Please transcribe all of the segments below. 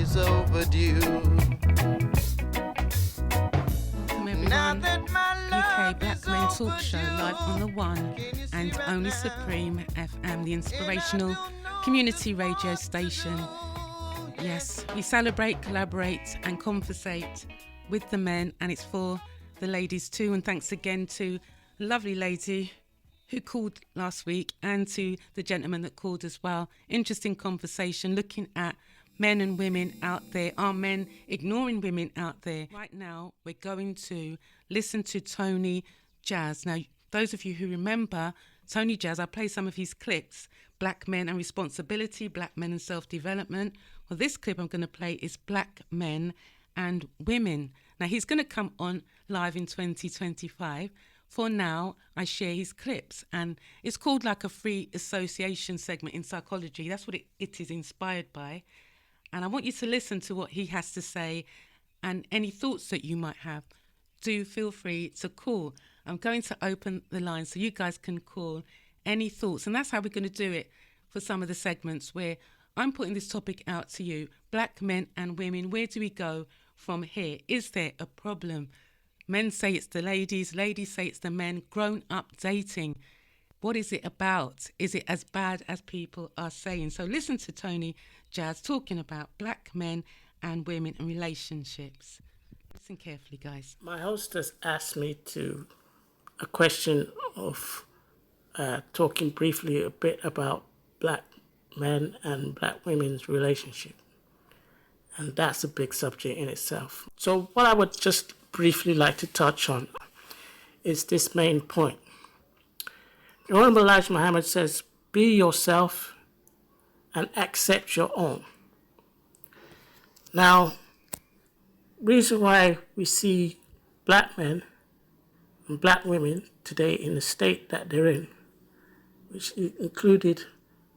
is overdue. Welcome everyone, UK Black Men Talk Show live on the One and only Supreme FM, the Inspirational community radio station. Yes, we celebrate, collaborate and conversate with the men, and it's for the ladies too. And thanks again to a lovely lady who called last week and to the gentleman that called as well. Interesting conversation looking at men and women out there. Are men ignoring women out there? Right now, we're going to listen to Tony Jazz. Now, those of you who remember Tony Jazz, I play some of his clips. Black Men and Responsibility, Black Men and Self-Development. Well, this clip I'm going to play is Black Men and Women. Now, he's going to come on live in 2025. For now, I share his clips, and it's called like a free association segment in psychology. That's what it is inspired by. And I want you to listen to what he has to say, and any thoughts that you might have, do feel free to call. I'm going to open the line so you guys can call any thoughts. And that's how we're going to do it for some of the segments where I'm putting this topic out to you. Black men and women, where do we go from here? Is there a problem? Men say it's the ladies say it's the men. Grown up dating. What is it about? Is it as bad as people are saying? So listen to Tony Jazz talking about black men and women and relationships. Listen carefully, guys. My host has asked me a question of talking briefly a bit about black men and black women's relationship. And that's a big subject in itself. So what I would just briefly like to touch on is this main point. The Honorable Elijah Muhammad says, be yourself and accept your own. Now, reason why we see black men and black women today in the state that they're in, which included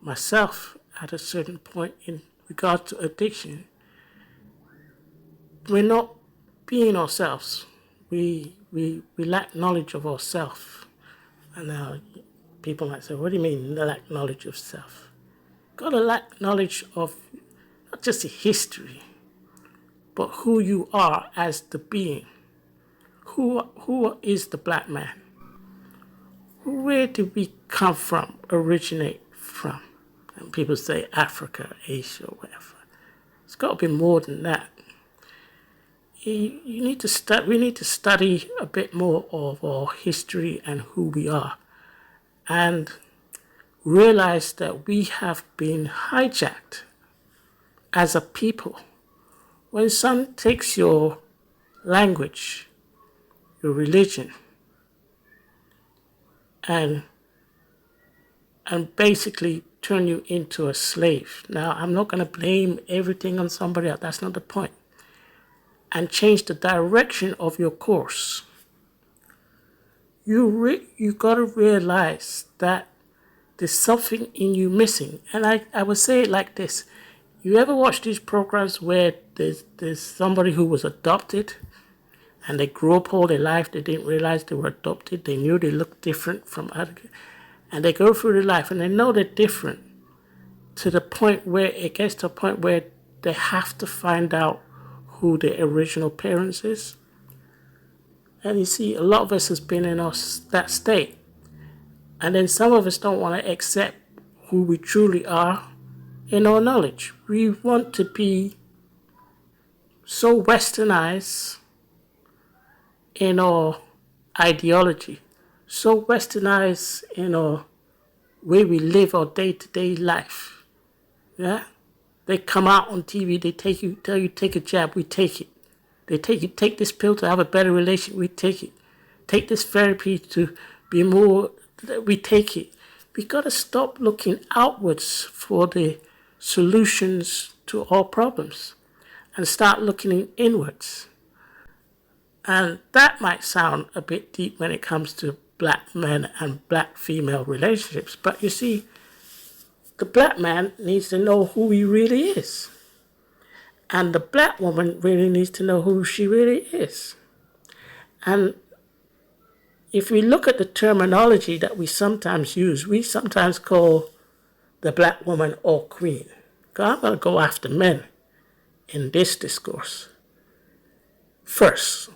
myself at a certain point in regard to addiction, we're not being ourselves. We lack knowledge of ourselves. And now people might say, what do you mean lack knowledge of self? Got to lack knowledge of not just the history, but who you are as the being. Who is the black man? Where do we come from, originate from? And people say Africa, Asia, whatever. It's got to be more than that. We need to study a bit more of our history and who we are, and realize that we have been hijacked as a people. When someone takes your language, your religion, and basically turn you into a slave. Now, I'm not going to blame everything on somebody else. That's not the point. And change the direction of your course. You got to realize that there's something in you missing. And I would say it like this. You ever watch these programs where there's somebody who was adopted and they grew up all their life, they didn't realize they were adopted, they knew they looked different from other, and they go through their life and they know they're different to the point where it gets to a point where they have to find out who the original parents is. And you see, a lot of us has been in that state. And then some of us don't want to accept who we truly are in our knowledge. We want to be so westernized in our ideology, so westernized in our way we live our day-to-day life. Yeah? They come out on TV, they tell you take a jab, we take it. They take this pill to have a better relation, we take it. Take this therapy to be more, we take it. We got to stop looking outwards for the solutions to all problems and start looking inwards. And that might sound a bit deep when it comes to black men and black female relationships, but you see, the black man needs to know who he really is. And the black woman really needs to know who she really is. And if we look at the terminology that we sometimes use, we sometimes call the black woman or queen. I'm going to go after men in this discourse. First,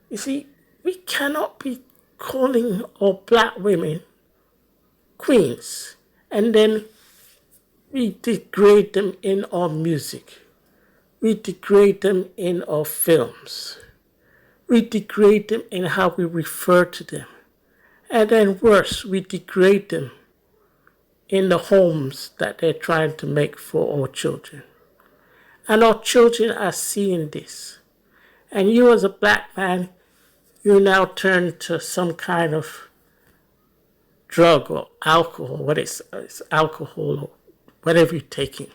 you see, we cannot be calling all black women queens and then we degrade them in our music. We degrade them in our films. We degrade them in how we refer to them. And then worse, we degrade them in the homes that they're trying to make for our children. And our children are seeing this. And you as a black man, you now turn to some kind of drug or alcohol, what it's alcohol or whatever you're taking.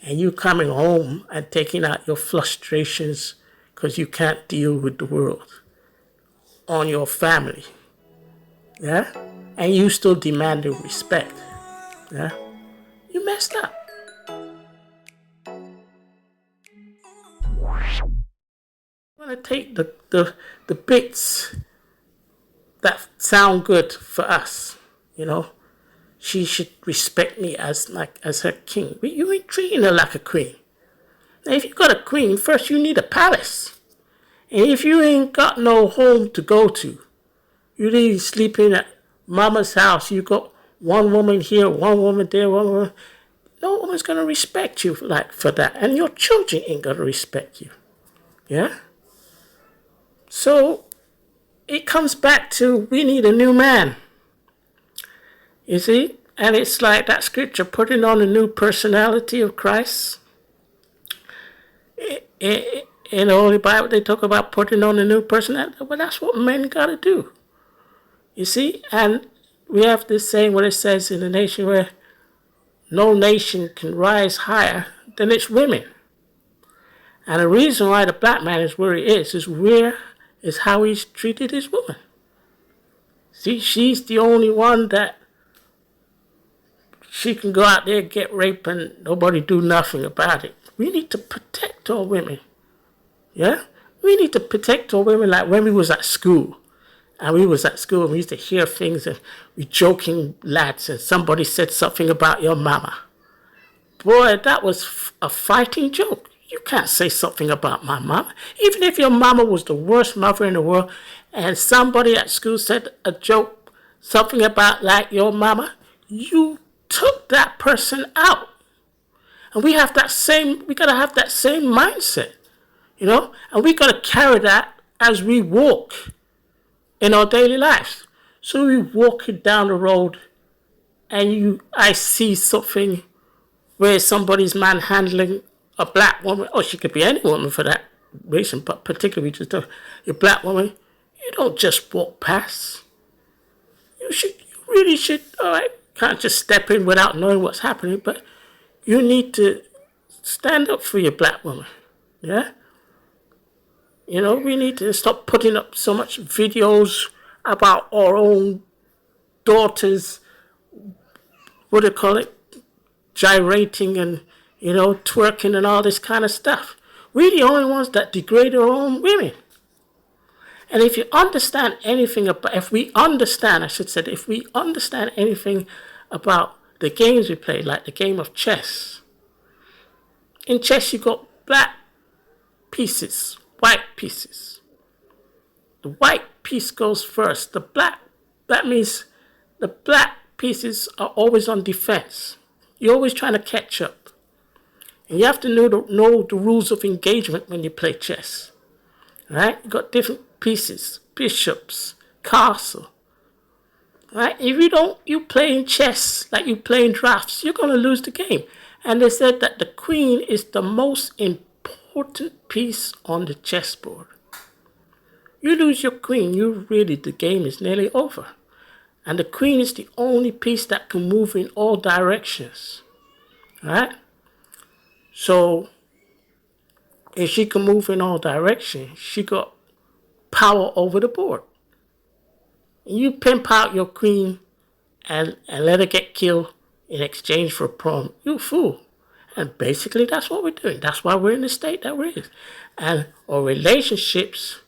And you coming home and taking out your frustrations because you can't deal with the world on your family. Yeah? And you still demanding respect. Yeah? You messed up. I'm going to take the bits that sound good for us, you know. She should respect me as her king. But you ain't treating her like a queen. Now, if you got a queen, first you need a palace. And if you ain't got no home to go to, you need sleeping at mama's house. You got one woman here, one woman there, one woman. No woman's gonna respect you for that, and your children ain't gonna respect you. Yeah. So it comes back to we need a new man. You see? And it's like that scripture, putting on a new personality of Christ. In the Holy Bible, they talk about putting on a new personality. Well, that's what men got to do. You see? And we have this saying where it says in a nation where no nation can rise higher than its women. And the reason why the black man is where he is how he's treated his woman. See, she's the only one that she can go out there and get raped and nobody do nothing about it. We need to protect our women. Yeah? We need to protect our women like when we was at school. And we was at school and we used to hear things and we joking lads and somebody said something about your mama. Boy, that was a fighting joke. You can't say something about my mama. Even if your mama was the worst mother in the world and somebody at school said a joke, something about like your mama, you took that person out. And we gotta have that same mindset, you know? And we gotta carry that as we walk in our daily lives. So we walking down the road and I see something where somebody's manhandling a black woman, or she could be any woman for that reason, but particularly just a black woman, you don't just walk past. You really should, all right, can't just step in without knowing what's happening, but you need to stand up for your black woman, yeah? You know, we need to stop putting up so much videos about our own daughters, what do you call it, gyrating and, you know, twerking and all this kind of stuff. We're the only ones that degrade our own women. And if we understand anything about anything about the games we play, like the game of chess. In chess, you got black pieces, white pieces. The white piece goes first. That means the black pieces are always on defense. You're always trying to catch up. And you have to know the rules of engagement when you play chess. Right? You got different pieces, bishops, castle. Right? If you playing chess like you playing drafts, you're going to lose the game. And they said that the queen is the most important piece on the chessboard. You lose your queen, the game is nearly over. And the queen is the only piece that can move in all directions. Right? So, if she can move in all directions, she got power over the board. You pimp out your queen and let her get killed in exchange for a pawn, you fool. And basically that's what we're doing. That's why we're in the state that we're in. And our relationships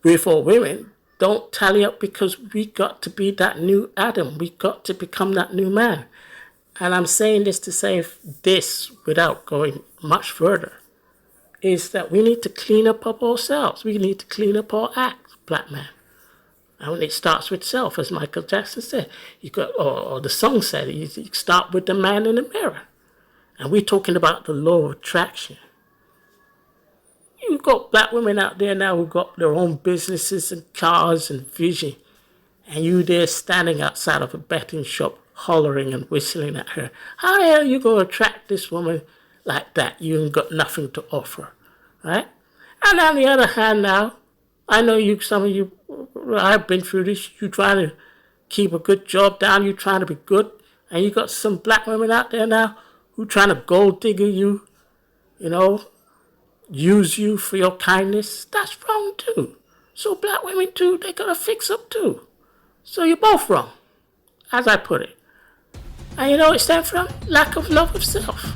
with our women don't tally up because we got to be that new Adam. We got to become that new man. And I'm saying this to say this without going much further, is that we need to clean up ourselves. We need to clean up our act, black man. And it starts with self, as Michael Jackson said. You got, or the song said, you start with the man in the mirror. And we're talking about the law of attraction. You've got black women out there now who've got their own businesses and cars and vision. And you there standing outside of a betting shop, hollering and whistling at her. How the hell are you going to attract this woman like that? You ain't got nothing to offer, right? And on the other hand now, I know you, some of you, I've been through this. You trying to keep a good job down. You trying to be good. And you got some black women out there now who trying to gold digger you, use you for your kindness. That's wrong too. So black women too, they got to fix up too. So you're both wrong, as I put it. And you know what it stands from? Lack of love of self.